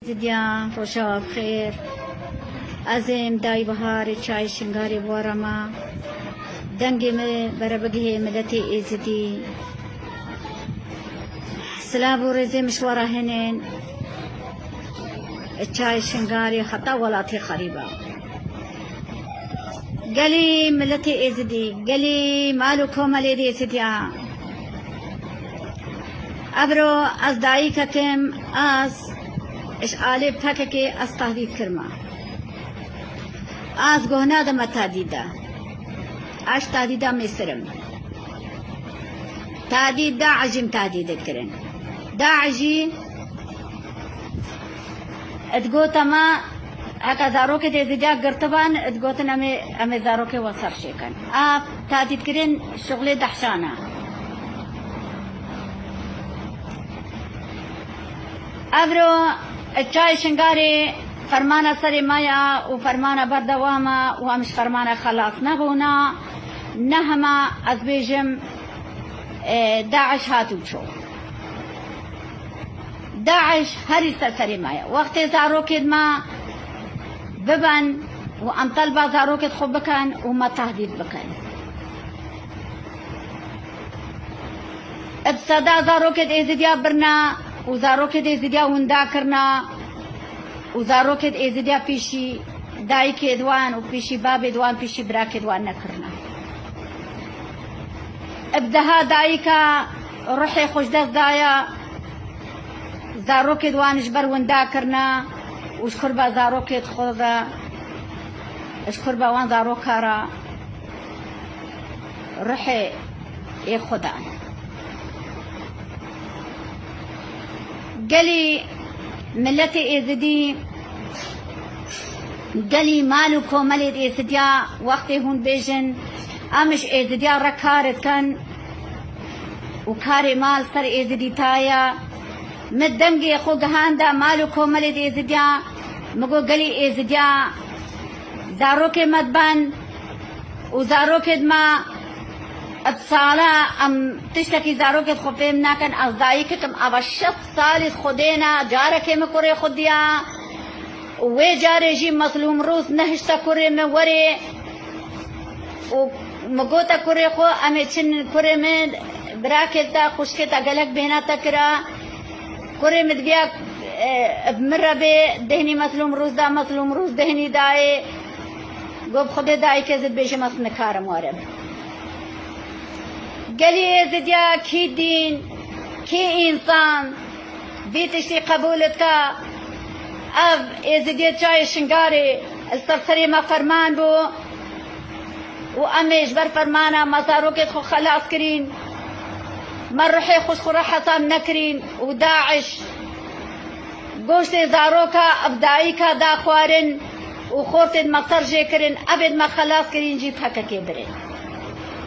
زديان روشا بخير أزم داي بهار چای شنگاری بورما دنگی می بربگی ملتی ایزدی سلاب و رزي مشوارا هنين چای شنگاری خطا ولاتي خريبا قالي ملتي ایزدی قالي مالو کوملی دی سديا ابرو از دایی کم از اش آلب تکه از تهدید کرما از گهنا دم تهدیدا اش تهدیدا میسرم تهدید داعشم تهدید کرن داعشی ادگوت ما هکا زارو که دیزدیا گرتبان ادگوت نمی زارو که وصف شکن آب تهدید کرن شغل دحشانه ابرو چای شنگاری فرمانه سر مایا و فرمانه بردواما و همش فرمانه خلاص نبونا نهما از بیجم داعش هاتو شو داعش هریسه سر مایا وقت زاروکید ما ببن و ام طلبه زاروکید خوب بکن و ما تهدید بکن ابصدا زاروکید ایزدیا برنا و زاروکید ایزدیا وندا کرنا و زاروکت ایزدیا پیشی دایی که دوان و پیشی باب دوان پیشی برا که دوان نکرنا ابدها دایی که روحی خوش دست دایا زاروکت دوانش بر وندا کرنا و اشکر با زاروکت خودا اشکر با وان زاروکارا روحی ای خدا قلی ملتي ایزدی قالي مالو كوملي ایزدیا وقتی هون بیجن امش ایزدیا را کارت کن و کار مال سر ایزدی تایا مدنگی خو گهاندا مالو كوملي ایزدیا مگو قالي ایزدیا زاروک مدبن و زاروک ما ابصالا ام تشتكي زاروك خفيم ناكن أصدائك كم أبشت صالح خدينا جارك مكوري خديا وجاري جي مظلوم روز نهشتا كوري موري ومقوتا كوري خو أمي تشن كوري من براكتا خشكتا قلق بهنا تكرا كوري مدقيا بمرة بي دهني مظلوم روز دا مظلوم روز دهني داي قوب خدي داي كزد بيجي مصن كارم وارب قالي زديا كي دين كي إنسان بيتشتي قبولتك أب زديا جاي شنقاري السرسري ما فرمان بو وأميش بر فرمانا ما زاروك يدخل خلاص كرين ما روحي خوش خورا حسام نكرين وداعش قوشتي زاروكا أبدايكا دا خوارن وخورتي مصر جي كرين أبد ما خلاص كرين جيب هكا كبرين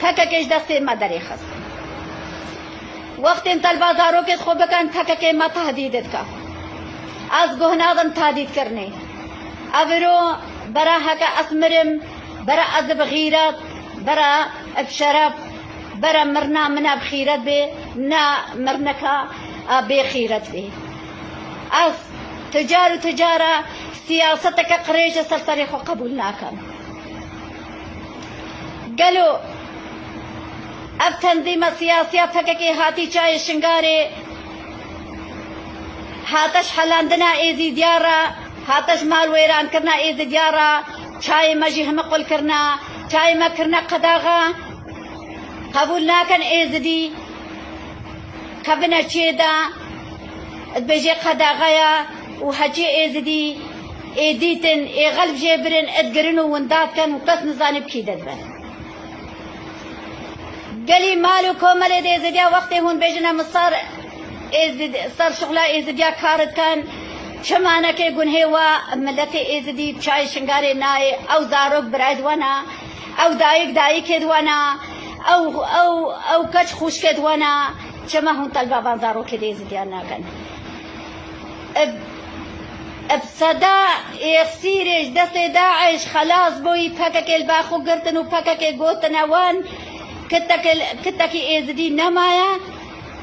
تککش دستی ما داری خست وقت انت البازارو که خوب بکن تکک ما تهدیدت کا از گهنادم تهدید کرنی ابرو برا هکا اسمرم برا از بغیرت برا بشرف برا مرنا منا بخیرت بی نا مرنکا بخیرت بی از تجارة سیاستک قریش سرسری خو قبول ناکن قالوا اب تنظیم سیاسی فککی هاتی چای شنگاری هاتش حلاندنا ایزی دیارا هاتش مال ویران کرنا ایزی دیارا چای مجی هم قل کرنا چای ما کرنا قداغا قبول ناکن ایزدی کبنا چیدا بجی قداغایا و حجی ایزدی ایدیتن ای غلب جبرن ادگرنو ونداتن و قس نزانی بکیدد بن قالي مالو كومل دي زديا وقتي هون بيجنا مصار صار شغلا ازديا كارت كان شمانا كي يقول هوا ملتي ازدي بشاي شنغاري ناي او زاروك برايد وانا او دايك دوانا او كش خوش كد وانا شما هون طلبا بان زاروك دي زديا ناكن بصدا يخسيرش دست داعش خلاص بوي فكك الباخو قرتن وفكك قوتن وان كتاكي ازدي نمايا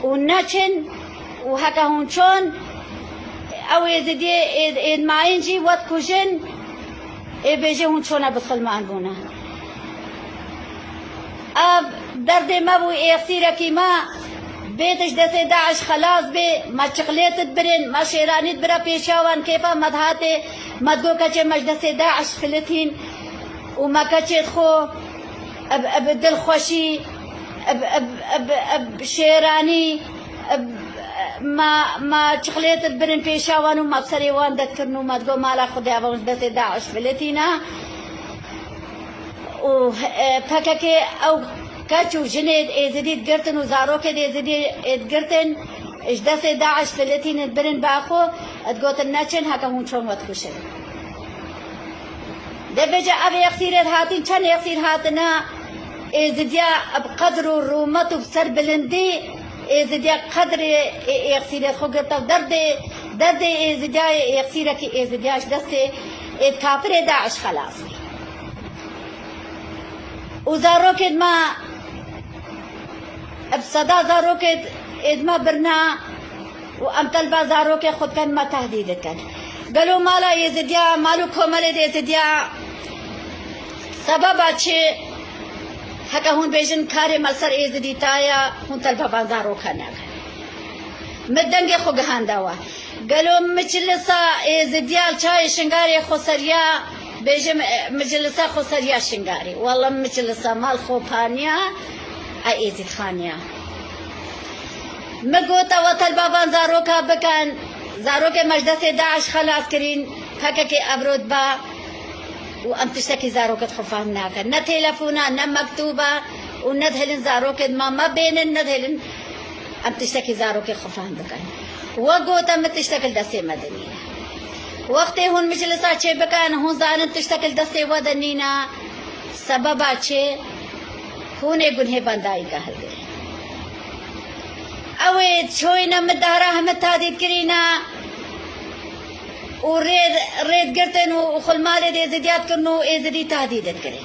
ونچن وهكا هون شون او يزدي اد معينجي وات كوجن اي بيجي هون شونا بسلمان بونا اب درد ما بو يصير كيما بيتش دسي داعش خلاص بي ما شغليت برين ما شيرانيت برا بيشاوان كيفا مدهاتي مدقو كچه مجدس داعش فلتين وما كچه خو اب دل خوشي اب شيراني ما شغليت برين بيشاوان وما بسري وان دتكرنو مدقو مالا خدي ابا دس داعش فلتينا و فككي او كاتشو جنيد ازديد قرتن وزاروك ازديد قرتن اش دس داعش فلتين البرن باخو اتقوت الناتشن هكا هون شون واتكوشن دبجا ابي يخسير هاتين كان يخسير هاتنا ازديا بقدر الرومات وبسر بلندي ازديا قدر يخسير خو قرطا درد ازديا يخسيرك ازديا اش دس كافر داعش خلاص وزاروك ما بصدا زاروكت ادما برنا وام طلبا زاروكت خود كان ما تهديد كان قالوا مالا يزديا مالو كومل يزديا سبب چه هكا هون بيجن كاري ملسر يزدي تايا هون طلبا بازاروكا ناكا مدنگي خو گهاندوا قالوا مجلسا يزديا چاي شنگاري خسريا بيجم مجلسا خسريا شنگاري والله مجلسا مال خوبانيا ايزي خانيا مقوتا وطلبا بان زاروكا بكان زاروكا مجدس داعش خلاص كرين هكاكي ابرود با وام تشتكي زاروكا خفان ناكا نا تلفونا نا مكتوبة وندهلن زاروكا ما بينن ندهلن ام تشتكي زاروكا خفان بكان وقوتا متشتكل دسي مدنية وقتی هون مجلسا چه بکن هون زانن تشتکل دسته ودنینا سببا چه هونه گنه بندائی کهل گره اوه چوینا مدهرا همت تادید کرینا و رید گرتن و خلمال دی زدیات کرنو ایزدی تهدیدت کرے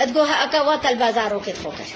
ادگو اکا وات البازارو کت خوکش